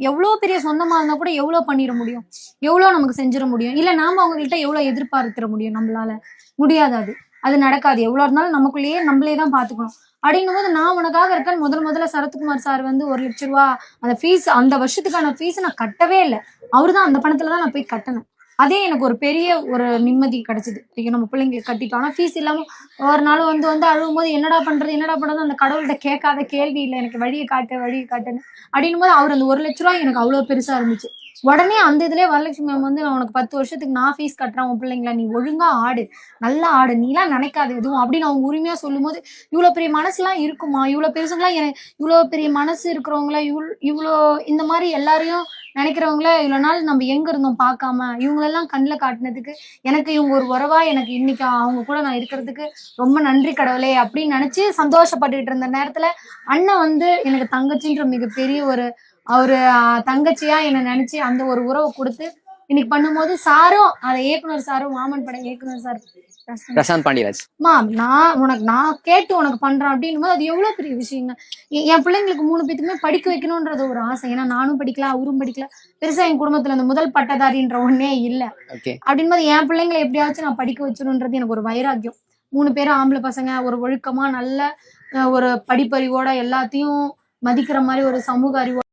எவ்வளவு பெரிய சொந்தமா இருந்தா கூட எவ்வளவு பண்ணிட முடியும், எவ்வளவு நமக்கு செஞ்சிட முடியும், இல்ல நாம அவங்ககிட்ட எவ்வளவு எதிர்பார்த்திட முடியும், நம்மளால முடியாது. அது நடக்காது. எவ்வளவு இருந்தாலும் நமக்குள்ளேயே நம்மளே தான் பாத்துக்கணும். அப்படின்னும் போது நான் உனக்காக இருக்கேன்னு முதல்ல சரத்குமார் சார் வந்து 1,00,000 அந்த ஃபீஸ், அந்த வருஷத்துக்கான ஃபீஸ் நான் கட்டவே இல்லை. அவருதான் அந்த பணத்துல தான் நான் போய் கட்டினேன். அதே எனக்கு ஒரு பெரிய ஒரு நிம்மதி கிடைச்சது. ஐயோ நம்ம பிள்ளைங்களுக்கு கட்டிட்டோம். ஆனா ஃபீஸ் இல்லாம ஒரு நாள் வந்து வந்து அழுவும் போது என்னடா பண்றது அந்த கடவுள்கிட்ட கேட்காத கேள்வி இல்லை, எனக்கு வழியை காட்டுன்னு அப்படின்னும் போது அவர் அந்த 1,00,000 எனக்கு அவ்வளவு பெருசா இருந்துச்சு. உடனே அந்த இதுலயே வரலட்சுமி மேம் வந்து நான் உனக்கு 10 வருஷத்துக்கு நான் ஃபீஸ் கட்டுறேன், உன் பிள்ளைங்களா நீ ஒழுங்கா ஆடு, நல்லா ஆடு, நீலாம் நினைக்காது எதுவும் அப்படின்னு அவங்க உரிமையா சொல்லும் போது இவ்வளவு பெரிய மனசுலாம் இருக்குமா, இவ்வளவு பெருசுங்களாம் இவ்வளவு பெரிய மனசு இருக்கிறவங்கள இவ்வளோ இந்த மாதிரி எல்லாரையும் நினைக்கிறவங்கள இவ்வளவு நாள் நம்ம எங்க இருந்தோம் பார்க்காம இவங்களெல்லாம் கண்ணில் காட்டினதுக்கு எனக்கு இவங்க ஒரு உறவா எனக்கு இன்னைக்கு அவங்க கூட நான் இருக்கிறதுக்கு ரொம்ப நன்றி கடவுளே அப்படின்னு நினைச்சு சந்தோஷப்பட்டுக்கிட்டு இருந்த நேரத்துல அண்ணன் வந்து எனக்கு தங்கச்சின்ற மிகப்பெரிய ஒரு அவரு தங்கச்சியா என்ன நினைச்சு அந்த ஒரு உறவை கொடுத்து இன்னைக்கு பண்ணும்போது சாரும் அதை இயக்குனர் சாரும் வாமன் பட இயக்குனர் சார் பிரசாந்த் பாண்டியராஜ் நான் கேட்டு உனக்கு பண்றேன் அப்படின்னும் போது அது எவ்வளவு பெரிய விஷயங்க. என் பிள்ளைங்களுக்கு 3 பேத்துக்குமே படிக்க வைக்கணும்ன்றது ஒரு ஆசை. ஏன்னா நானும் படிக்கல, அவரும் படிக்கல, பெருசா என் குடும்பத்துல அந்த முதல் பட்டதாரின்ற ஒன்னே இல்ல. அப்படின் போது என் பிள்ளைங்களை எப்படியாச்சும் நான் படிக்க வச்சிடணுன்றது எனக்கு ஒரு வைராக்கியம். 3 பேரும் ஆம்பளை பசங்க, ஒரு ஒழுக்கமா நல்ல ஒரு படிப்பறிவோட எல்லாத்தையும் மதிக்கிற மாதிரி ஒரு சமூக அறிவோட